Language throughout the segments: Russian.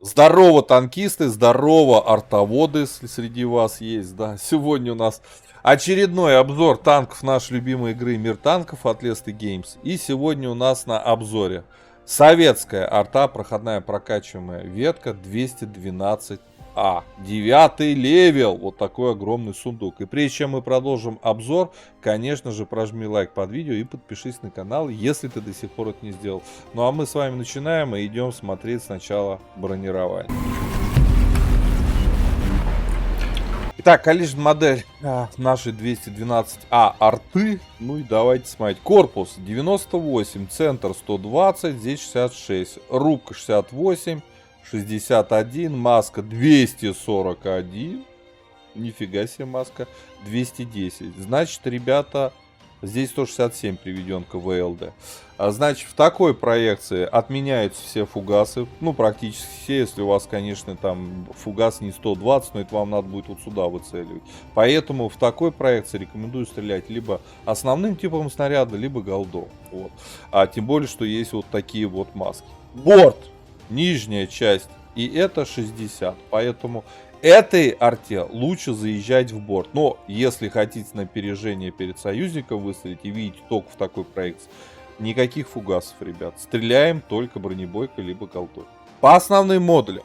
Здорово, танкисты, здорово, артоводы, если среди вас есть, да. Сегодня у нас очередной обзор танков нашей любимой игры Мир танков от Lesty Games. И сегодня у нас на обзоре советская арта, проходная прокачиваемая ветка 212А. 9 левел, вот такой огромный сундук. И прежде чем мы продолжим обзор, конечно же, прожми лайк под видео и подпишись на канал, если ты до сих пор это не сделал. Ну а мы с вами начинаем и идем смотреть сначала бронирование. Итак, коллижная модель нашей 212А арты. Ну и давайте смотреть. Корпус 98, центр 120, здесь 66, рубка 68, 61, маска 241. Нифига себе маска 210. Значит, ребята, здесь 167 приведен к ВЛД. Значит, в такой проекции отменяются все фугасы. Ну, практически все, если у вас, конечно, там фугас не 120, но это вам надо будет вот сюда выцеливать. Поэтому в такой проекции рекомендую стрелять либо основным типом снаряда, либо голдом. Вот. А тем более, что есть вот такие вот маски. Борт. Нижняя часть. И это 60. Поэтому этой арте лучше заезжать в борт. Но если хотите на опережение перед союзником выстрелить и видите только в такой проекции, никаких фугасов, ребят. Стреляем только бронебойкой либо голдой. По основным модулям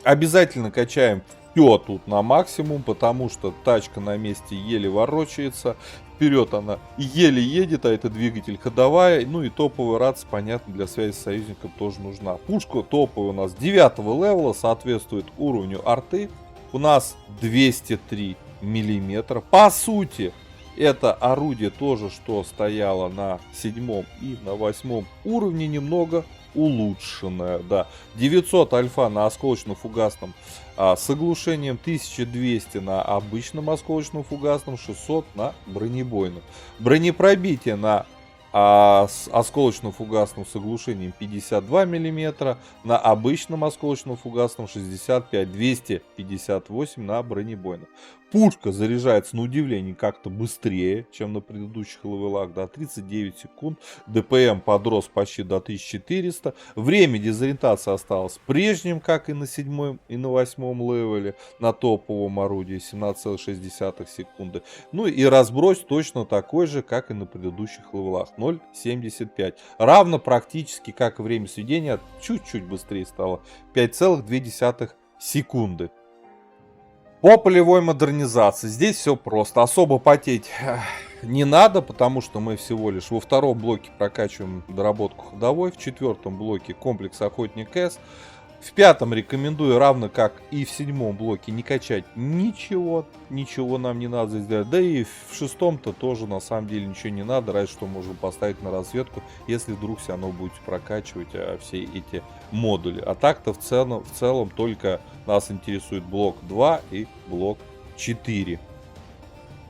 обязательно качаем все тут на максимум, потому что тачка на месте еле ворочается. Вперед она еле едет, а это двигатель ходовая. Ну и топовая рация, понятно, для связи с союзником тоже нужна. Пушка топовая у нас 9 левела, соответствует уровню арты. У нас 203 миллиметра. По сути, это орудие тоже, что стояло на 7 и на 8 уровне, немного улучшенное. Да. 900 альфа на осколочно-фугасном с оглушением, 1200 на обычном осколочно-фугасном, 600 на бронебойном. Бронепробитие на с осколочно-фугасным с оглушением 52 мм, на обычном осколочно-фугасном 65, 258 на бронебойном. Пушка заряжается на удивление как-то быстрее, чем на предыдущих левелах, да, 39 секунд. ДПМ подрос почти до 1400. Время дезориентации осталось прежним, как и на 7 и на 8 левеле, на топовом орудии 17,6 секунды. Ну и разброс точно такой же, как и на предыдущих левелах, 0,75. Равно практически, как и время сведения, чуть-чуть быстрее стало, 5,2 секунды. По полевой модернизации здесь все просто. Особо потеть не надо, потому что мы всего лишь во втором блоке прокачиваем доработку ходовой, в четвертом блоке комплекс Охотник С. В пятом рекомендую, равно как и в седьмом блоке, не качать ничего. Ничего нам не надо сделать. Да и в шестом-то тоже на самом деле ничего не надо. Разве что можем поставить на разведку, если вдруг все равно будете прокачивать все эти модули. А так-то в целом только нас интересует блок 2 и блок 4.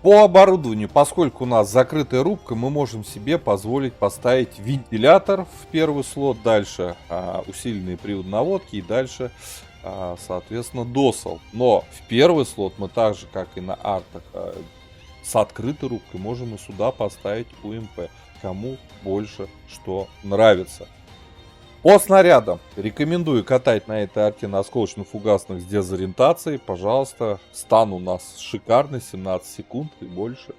По оборудованию, поскольку у нас закрытая рубка, мы можем себе позволить поставить вентилятор в первый слот, дальше усиленные приводы наводки и дальше, соответственно, досал. Но в первый слот мы так же, как и на артах, с открытой рубкой можем и сюда поставить УМП. Кому больше что нравится. По снарядам рекомендую катать на этой арте на осколочно-фугасных с дезориентацией. Пожалуйста, стан у нас шикарный, 17 секунд и больше.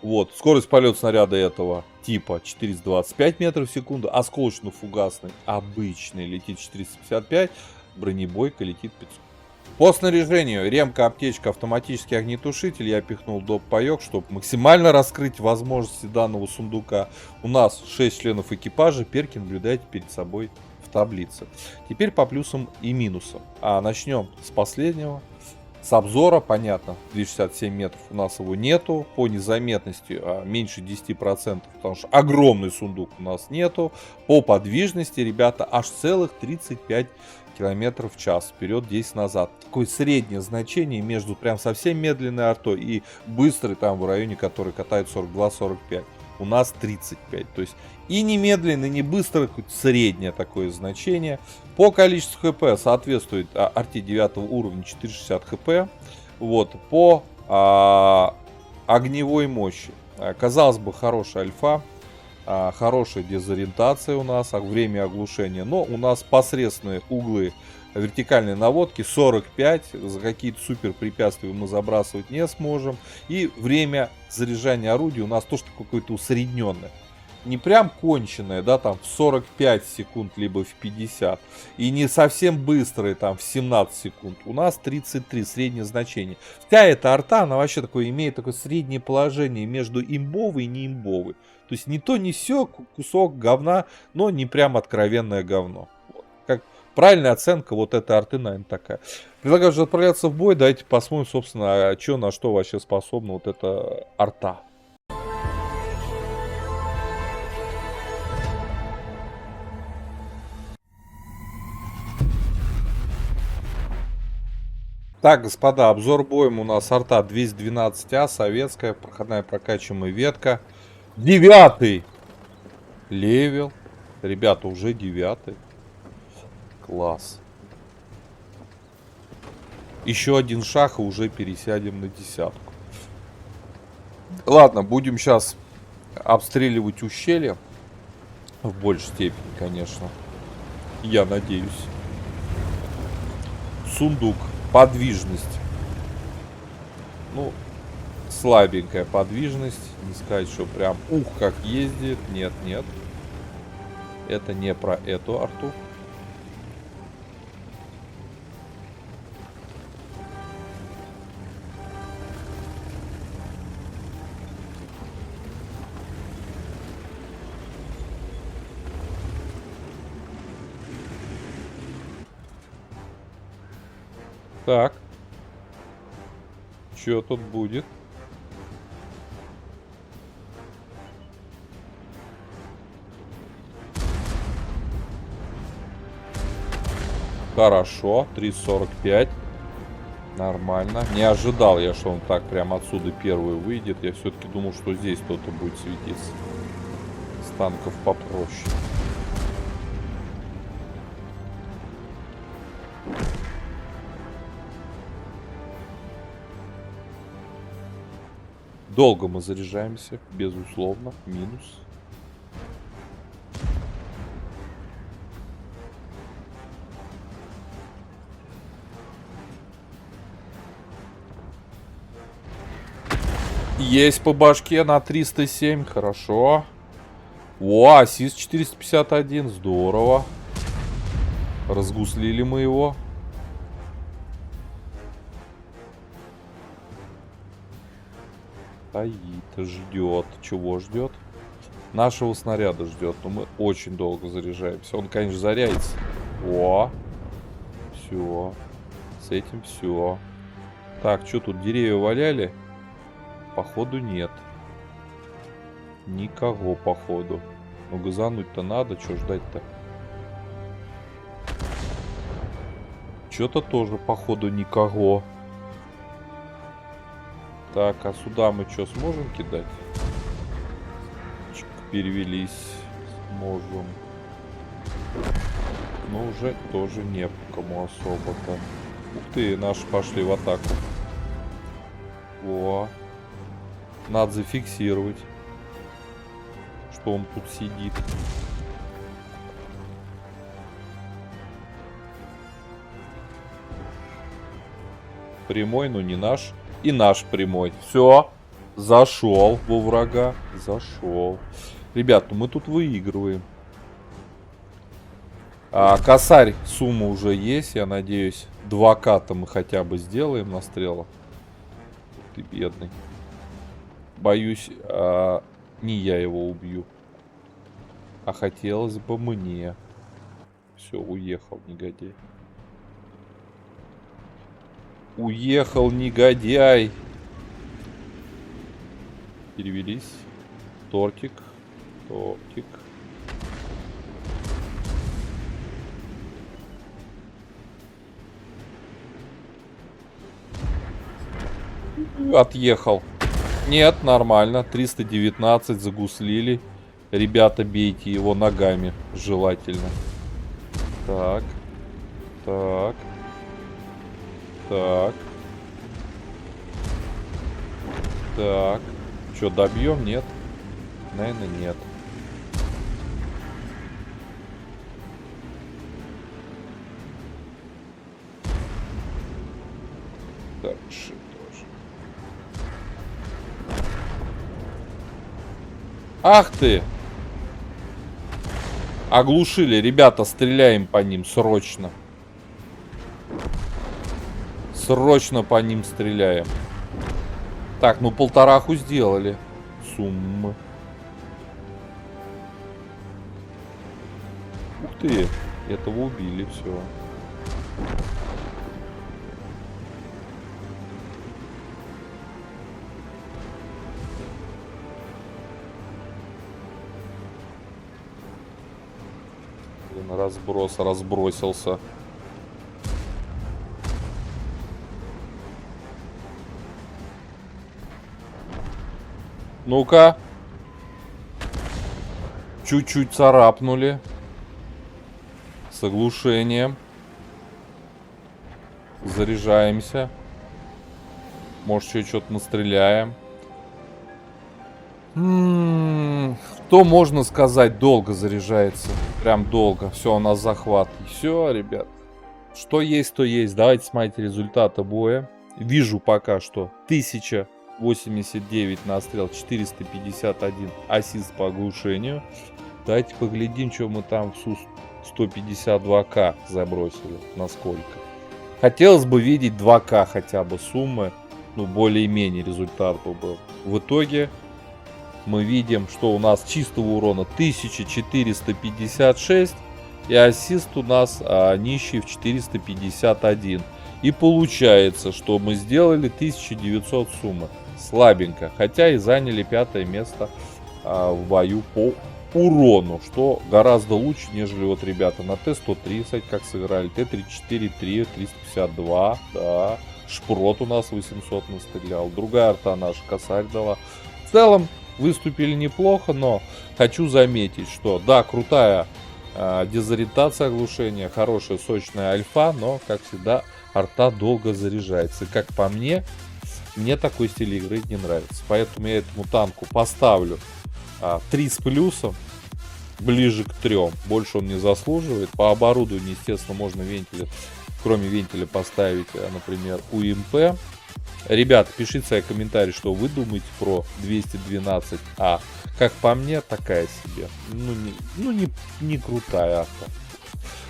Вот, скорость полета снаряда этого типа 425 метров в секунду. Осколочно-фугасный обычный летит 455, бронебойка летит 500. По снаряжению ремка, аптечка, автоматический огнетушитель. Я пихнул доп. Паёк, чтобы максимально раскрыть возможности данного сундука. У нас 6 членов экипажа. Перки наблюдайте перед собой в таблице. Теперь по плюсам и минусам. Начнем с последнего. С обзора, понятно, 267 метров у нас его нету. По незаметности меньше 10%, потому что огромный сундук у нас нету. По подвижности, ребята, аж целых 35 километров в час, вперед 10 назад. Такое среднее значение между прям совсем медленной артой и быстрой, там в районе, который катает 42-45. У нас 35. То есть и не медленный, не быстрый, среднее такое значение. По количеству хп соответствует арте 9 уровня 460 хп. Вот. По огневой мощи. Казалось бы, хорошая альфа. Хорошая дезориентация у нас, время оглушения, но у нас посредственные углы вертикальной наводки 45. За какие-то супер препятствия мы забрасывать не сможем. И время заряжания орудия у нас тоже какое-то усредненное. Не прям конченое, да, там в 45 секунд, либо в 50. И не совсем быстрое, там в 17 секунд. У нас 33, среднее значение. Вся эта арта, она вообще такое имеет такое среднее положение между имбовой и не имбовой. То есть ни то, ни сё, кусок говна, но не прям откровенное говно. Вот. Как правильная оценка вот этой арты, наверное, такая. Предлагаю же отправляться в бой. Давайте посмотрим, собственно, что на что вообще способна вот эта арта. Так, господа, обзор боем у нас арта 212А, советская, проходная прокачиваемая ветка. 9 левел. Ребята, уже 9. Класс. Еще один шаг и уже пересядем на 10. Ладно, будем сейчас обстреливать ущелье. В большей степени, конечно. Я надеюсь. Сундук. Подвижность. Ну, слабенькая подвижность. Не сказать, что прям ух, как ездит. Нет, нет. Это не про эту арту. Так. Что тут будет? Хорошо. 3.45. Нормально. Не ожидал я, что он так прям отсюда первый выйдет. Я все-таки думал, что здесь кто-то будет светиться. С танков попроще. Долго мы заряжаемся, безусловно, минус. Есть по башке на 307, хорошо. О, ассист 451, здорово. Разгуслили мы его. Стоит, ждет. Чего ждет? Нашего снаряда ждет. Но мы очень долго заряжаемся. Он, конечно, заряется. О! Все. С этим все. Так, что тут, деревья валяли? Походу нет. Никого, походу. Ну, газануть-то надо. Что ждать-то? Что-то тоже, походу, никого. Так, а сюда мы что, сможем кидать? Чик, перевелись. Сможем. Но уже тоже не по кому особо-то. Ух ты, наши пошли в атаку. О. Надо зафиксировать, что он тут сидит. Прямой, но не наш. И наш прямой. Все. Зашел во врага. Зашел. Ребят, ну мы тут выигрываем. Косарь сумма уже есть. Я надеюсь, 2К-то мы хотя бы сделаем на стрелах. Ты бедный. Боюсь, не я его убью. А хотелось бы мне. Все, уехал, негодяй. Уехал, негодяй. Перевелись. Тортик. Тортик. Отъехал. Нет, нормально. 319 загуслили. Ребята, бейте его ногами. Желательно. Так. Так. Так. Так. Что, добьем? Нет? Наверное, нет. хороши тоже. Ах ты! Оглушили, ребята, стреляем по ним срочно. Срочно по ним стреляем. Так, ну 1,5 сделали. Суммы. Ух ты, этого убили, все. Блин, разбросился. Ну-ка. Чуть-чуть царапнули. С оглушением. Заряжаемся. Может, еще что-то настреляем. Что можно сказать? Долго заряжается. Прям долго. Все, у нас захват. Все, ребят. Что есть, то есть. Давайте смотреть результаты боя. Вижу пока что 1089 настрел, 451 ассист по оглушению. Давайте поглядим, что мы там в Су-152К забросили. Насколько. Хотелось бы видеть 2К хотя бы суммы. Ну, более-менее результат был. В итоге мы видим, что у нас чистого урона 1456. И ассист у нас нищий в 451. И получается, что мы сделали 1900 суммы. Слабенько. Хотя и заняли 5-е место в бою по урону. Что гораздо лучше, нежели вот ребята на Т-130, как сыграли. Т-34, 3, 352. Да. Шпрот у нас 800 настрелял. Другая арта наша косарь дала. В целом выступили неплохо, но хочу заметить, что да, крутая дезориентация оглушения, хорошая сочная альфа, но, как всегда, арта долго заряжается. И как по мне, мне такой стиль игры не нравится. Поэтому я этому танку поставлю 3 с плюсом, ближе к 3. Больше он не заслуживает. По оборудованию, естественно, можно вентили, кроме вентиля, поставить, например, УМП. Ребят, пишите свои комментарии, что вы думаете про 212А. Как по мне, такая себе. Не крутая авто.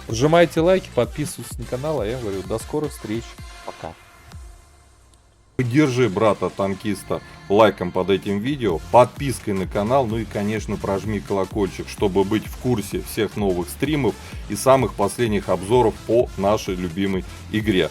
Нажимайте лайки, подписывайтесь на канал, а я говорю, до скорых встреч. Пока. Поддержи брата-танкиста лайком под этим видео, подпиской на канал, ну и, конечно, прожми колокольчик, чтобы быть в курсе всех новых стримов и самых последних обзоров по нашей любимой игре.